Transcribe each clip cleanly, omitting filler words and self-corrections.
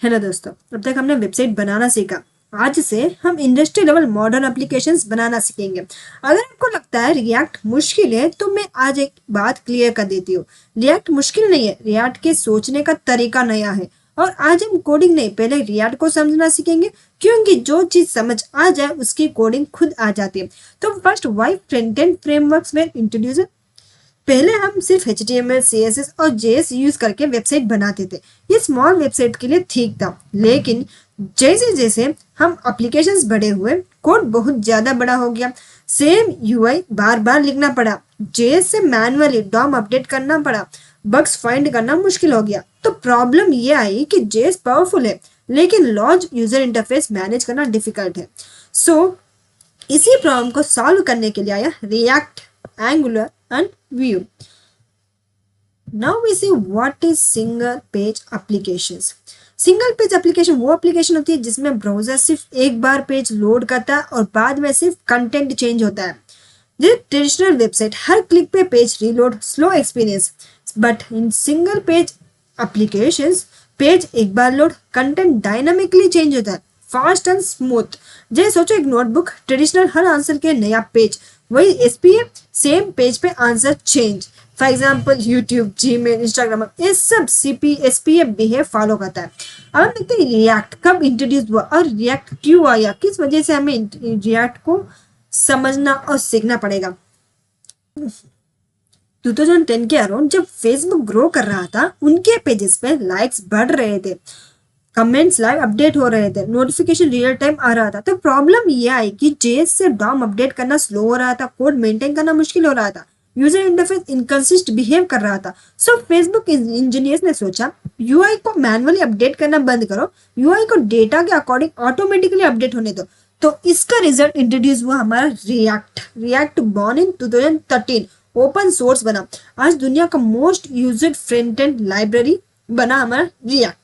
Hello दोस्तों, अब तक हमने वेबसाइट बनाना सीखा। आज से हम इंडस्ट्री लेवल मॉडर्न एप्लीकेशंस बनाना सीखेंगे। अगर आपको लगता है रिएक्ट मुश्किल है तो मैं आज एक बात क्लियर कर देती हूँ। रिएक्ट मुश्किल नहीं है, रिएक्ट के सोचने का तरीका नया है। और आज हम कोडिंग नहीं, पहले रिएक्ट को समझना सीखेंगे, क्योंकि जो चीज समझ आ जाए उसकी कोडिंग खुद आ जाती है। तो first, why front end frameworks were introduced. पहले हम सिर्फ HTML, CSS और JS यूज करके वेबसाइट बनाते थे। ये स्मॉल वेबसाइट के लिए ठीक था, लेकिन जैसे जैसे हम एप्लीकेशंस बड़े हुए, कोड बहुत ज्यादा बड़ा हो गया। सेम UI बार बार लिखना पड़ा, JS से मैनुअली डॉम अपडेट करना पड़ा, बग्स फाइंड करना मुश्किल हो गया। तो प्रॉब्लम ये आई कि JS पावरफुल है, लेकिन लॉर्ज यूजर इंटरफेस मैनेज करना डिफिकल्ट है। सो इसी प्रॉब्लम को सॉल्व करने के लिए आया react, angular and view. Now we see what is single page applications. Single page application वो एप्लीकेशन होती है जिसमें ब्राउजर सिर्फ एक बार पेज लोड करता है और बाद में सिर्फ कंटेंट चेंज होता है। जैसे ट्रेडिशनल वेबसाइट, हर क्लिक पे page reload, slow experience. But in single page applications, page एक बार लोड, कंटेंट डायनामिकली चेंज होता है, फास्ट एंड स्मूथ। जैसे सोचो एक नोटबुक, ट्रेडिशनल हर आंसर के नया पेज, वही SPA सेम पेज पे answer change. For example YouTube, Gmail, Instagram, ये सब SPA बिहेव फॉलो करता है। अब हम देखते हैं रिएक्ट कब इंट्रोड्यूस हुआ और रिएक्ट क्यों आया, किस वजह से हमें रिएक्ट को समझना और सीखना पड़ेगा। 2010 के अराउंड जब फेसबुक ग्रो कर रहा था, उनके पेजेस पे लाइक्स बढ़ रहे थे, कमेंट्स लाइव अपडेट हो रहे थे, नोटिफिकेशन रियल टाइम आ रहा था। तो प्रॉब्लम ये आई कि JS से डॉम अपडेट करना स्लो हो रहा था, कोड मेंटेन करना मुश्किल हो रहा था, यूजर इंटरफेस इनकंसिस्ट बिहेव कर रहा था। सो फेसबुक इंजीनियर्स ने सोचा UI को मैनुअली अपडेट करना बंद करो, UI को डेटा के अकॉर्डिंग ऑटोमेटिकली अपडेट होने दो। तो इसका रिजल्ट इंट्रोड्यूस हुआ हमारा react born in 2013, open source बना। आज दुनिया का most used front end library बना हमारा रिएक्ट।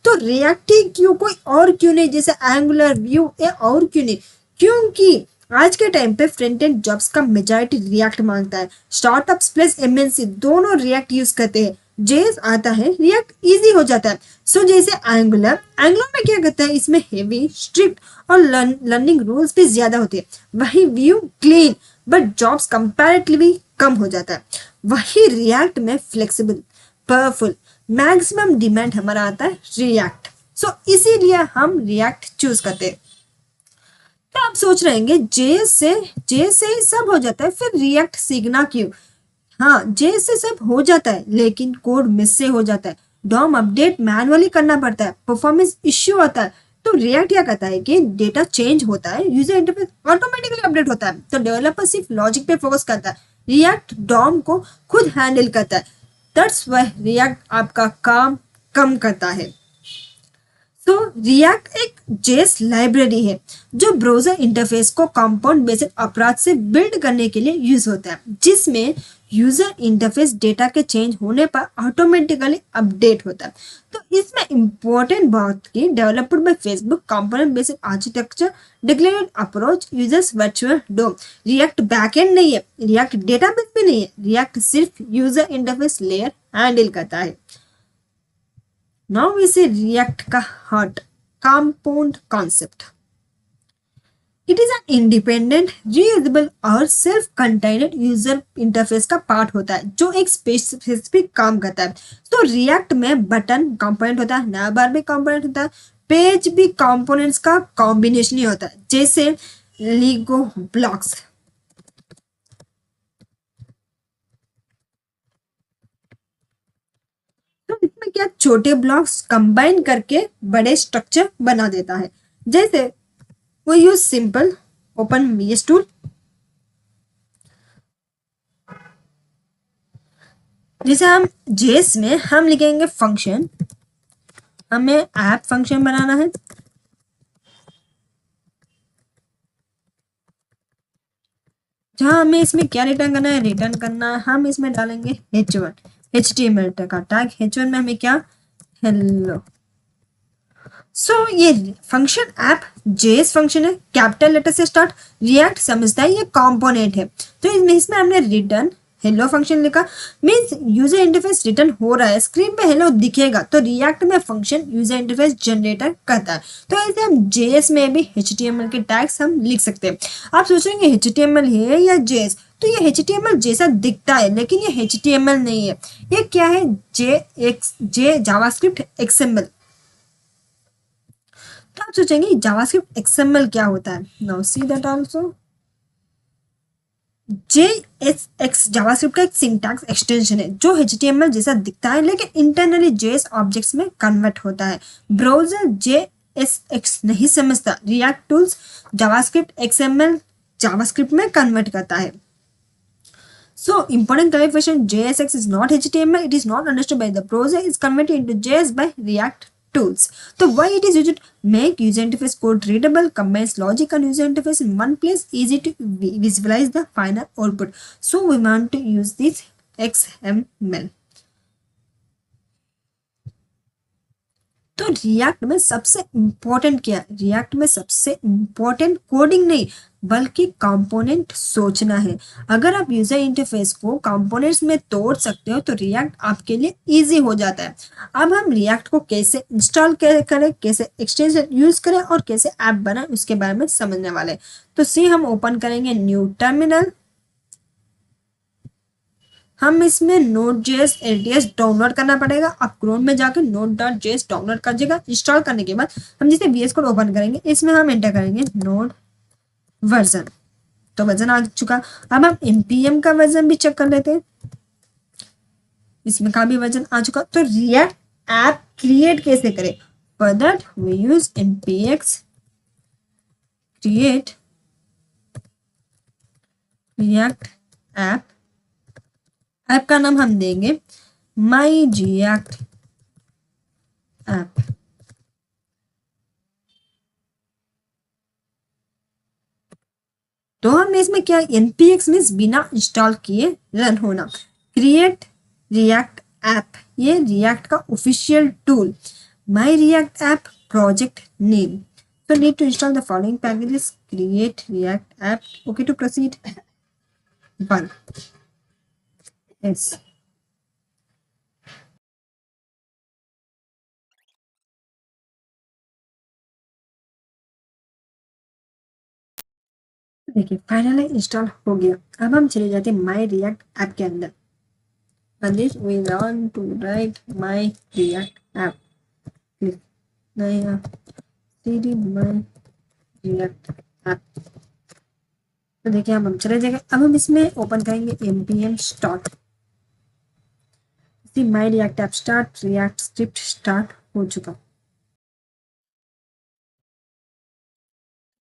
तो रिएक्ट ही क्यों, कोई और क्यों नहीं, जैसे एंगुलर, व्यू या और क्यों नहीं? क्योंकि आज के टाइम पे फ्रंट एंड जॉब्स का मेजॉरिटी रिएक्ट मांगता है। स्टार्टअप्स प्लस MNC दोनों रिएक्ट यूज करते हैं। JS आता है, रिएक्ट इजी हो जाता है। सो जैसे एंगुलर में क्या करता है, इसमें हेवी, स्ट्रिक्ट और लर्निंग रूल्स भी ज्यादा होते हैं। वही view clean but jobs comparatively कम हो जाता है। वही रिएक्ट में फ्लेक्सिबल, पावरफुल, मैक्सिमम डिमांड हमारा आता है रिएक्ट। सो इसीलिए हम रिएक्ट चूज करते हैं। तो आप सोच रहे होंगे JS से ही सब हो जाता है, फिर रिएक्ट सीखना क्यों? हाँ, JS से सब हो जाता है, लेकिन कोड मिस से हो जाता है, डॉम अपडेट मैनुअली करना पड़ता है, परफॉर्मेंस इश्यू होता है। तो रिएक्ट क्या कहता है कि डेटा चेंज होता है, यूजर इंटरफेस ऑटोमेटिकली अपडेट होता है। तो डेवलपर सिर्फ लॉजिक पे फोकस करता है, रिएक्ट डॉम को खुद हैंडल करता है। दैट्स व्हाई रिएक्ट आपका काम कम करता है। तो रिएक्ट एक JS लाइब्रेरी है जो ब्राउजर इंटरफेस को कंपाउंड बेस्ड अपराध से बिल्ड करने के लिए यूज होता है, जिसमें यूजर इंटरफेस डेटा के चेंज होने पर ऑटोमेटिकली अपडेट होता है। तो इसमें इंपॉर्टेंट बात की developed by Facebook, component based architecture, declared approach, users virtual DOM. React backend नहीं है, रिएक्ट डेटाबेस भी नहीं है, रिएक्ट सिर्फ यूजर इंटरफेस लेयर हैंडल करता है। Now we see React का heart, compound concept. It is an independent, reusable और self-contained user interface का पार्ट होता है जो एक स्पेसिफिक काम करता है। तो React में बटन कंपोनेंट होता है, नैवबार भी कंपोनेंट होता है, पेज भी कंपोनेंट्स का कॉम्बिनेशन ही होता है, जैसे लीगो ब्लॉक्स। तो इसमें क्या, छोटे ब्लॉक्स कंबाइन करके बड़े स्ट्रक्चर बना देता है। जैसे वो use simple open VS tool, जैसे हम JS में हम लिखेंगे फंक्शन, हमें ऐप फंक्शन बनाना है। जहां हमें इसमें क्या रिटर्न करना है, रिटर्न करना है, हम इसमें डालेंगे H1, HTML का टैग। H1 में हमें क्या, हेलो। सो ये फंक्शन ऐप JS फंक्शन है, कैपिटल लेटर से स्टार्ट। रिएक्ट समझता है ये कंपोनेंट है, तो इसमें हमने रिटर्न हेलो फंक्शन लिखा, मीन्स यूजर इंटरफेस रिटर्न हो रहा है, स्क्रीन पे हेलो दिखेगा, तो रिएक्ट में फंक्शन यूजर इंटरफेस जनरेटर करता है। तो ऐसे हम जेएस में भी HTML के टैग्स हम लिख सकते हैं। आप सोचेंगे HTML है या जेएस, तो ये HTML जैसा दिखता है लेकिन ये HTML नहीं है। ये क्या है, जे जावास्क्रिप्ट XML। तो आप सोचेंगे जावास्क्रिप्ट XML क्या होता है। Now see that also. JSX JavaScript का एक सिंटैक्स एक्सटेंशन है जो HTML जैसा दिखता है लेकिन इंटरनली JS ऑब्जेक्ट्स में कन्वर्ट होता है। ब्राउजर JSX नहीं समझता, react tools JavaScript XML JavaScript में कन्वर्ट करता है। So important clarification, JSX is not HTML, it is not understood by the browser, it's converted into JS by React tools. So why it is used? Make user interface code readable, combines logic and user interface in one place, easy to visualize the final output. So we want to use this XML. तो react में सबसे important क्या है, react में सबसे important coding नहीं बल्कि component सोचना है। अगर आप यूजर इंटरफेस को कंपोनेंट्स में तोड़ सकते हो तो रिएक्ट आपके लिए इजी हो जाता है। अब हम रिएक्ट को कैसे इंस्टॉल करें, कैसे एक्सटेंशन यूज करें और कैसे ऐप बनाएं उसके बारे में समझने वाले। तो सी हम ओपन करेंगे न्यू टर्मिनल, हम इसमें Node.js LTS डाउनलोड करना पड़ेगा। आप क्रोम में जाकर Node.js डाउनलोड करिएगा। इंस्टॉल करने के बाद हम जिसे VS कोड ओपन करेंगे इसमें हम एंटर करेंगे नोड वर्जन, तो वर्जन आ चुका। अब हम npm का वर्जन भी चेक कर लेते हैं, इसमें का भी वर्जन आ चुका। तो रिएक्ट ऐप क्रिएट कैसे करें, for that we use npx create React app. App का नाम हम देंगे माई रिएक्ट ऐप। तो हम इसमें क्या, npx मीन्स बिना इंस्टॉल किए रन होना। क्रिएट रिएक्ट ऐप, ये रिएक्ट का official tool. My react app project name, so need to install the following packages, create react app, okay to proceed 1 yes। देखिए फाइनली इंस्टॉल हो गया। अब हम चले जाते हैं माई रिएक्ट ऐप के अंदर। This we want to write my react app, नहीं cd माई रिएक्ट ऐप। तो देखिए हम चले जाएंगे। अब हम इसमें ओपन करेंगे npm start, my react app start, react script start हो चुका।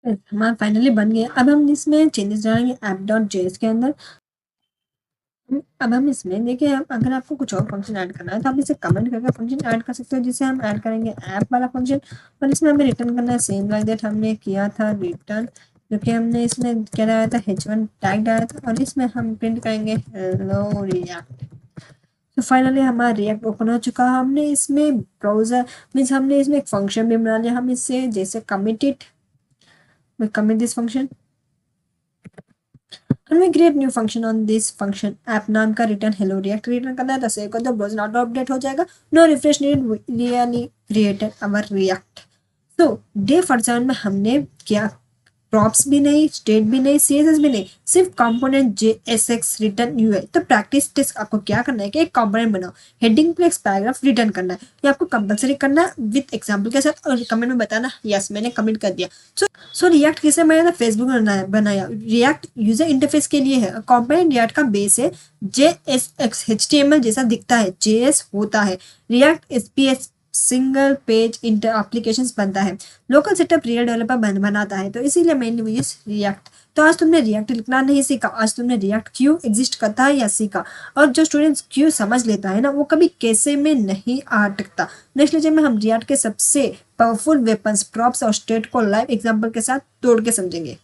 हमारा फाइनली बन गया। अब हम इसमें चेंजेस डालेंगे app.js के अंदर। अब हम इसमें देखिए, अगर आपको कुछ और फंक्शन ऐड करना है तो आप इसे कमेंट करके फंक्शन ऐड कर सकते हो, जिसे हम ऐड करेंगे ऐप वाला फंक्शन। और इसमें हमें रिटर्न करना है सेम लाइक दैट हमने किया था रिटर्न, जो कि हमने इसमें क्या डाला था, h1 टैग डाला था, और इसमें हम प्रिंट करेंगे हेलो रिएक्ट। तो फाइनली हमारा रिएक्ट ओपन हो चुका। हमने इसमें ब्राउजर मीन्स हमने इसमें एक फंक्शन भी बना लिया। हम इससे जैसे commit this function and we create new function on this function app नाम का रिटर्न हेलो रिएक्ट रिटर्न करना है। तो सेव कर दो, ब्राउज़र ऑटो अपडेट हो जाएगा। No refresh needed, really created our react. तो डे 47 में हमने क्या, प्रॉप्स भी नहीं, स्टेट भी नहीं, CSS भी नहीं, सिर्फ कंपोनेंट JSX रिटर्न UI। तो प्रैक्टिस टेस्ट आपको क्या करना है कि एक कंपोनेंट बनाओ, हेडिंग प्लेक्स पैराग्राफ रिटर्न करना है। ये आपको कंपलसरी करना है विद एग्जांपल के साथ, और कमेंट में बताना यस मैंने कमेंट कर दिया। सो रिएक्ट किसने बनाया था, फेसबुक ने बनाया। रिएक्ट यूजर इंटरफेस के लिए है। कंपोनेंट रिएक्ट का बेस है JSX, HTML जैसा दिखता है, JS होता है। React SPS single page inter applications बनता है। लोकल सेटअप रियल डेवलपर बनाता है, तो इसीलिए मैंने यूज रिएक्ट। तो आज तुमने रिएक्ट लिखना नहीं सीखा, आज तुमने रिएक्ट क्यों एग्जिस्ट करता है या सीखा। और जो स्टूडेंट्स क्यों समझ लेता है ना, वो कभी कैसे में नहीं अटकता। नेक्स्ट लेक्चर में हम रिएक्ट के सबसे पावरफुल वेपन्स प्रॉप्स और स्टेट को लाइव एग्जांपल के साथ तोड़ के समझेंगे।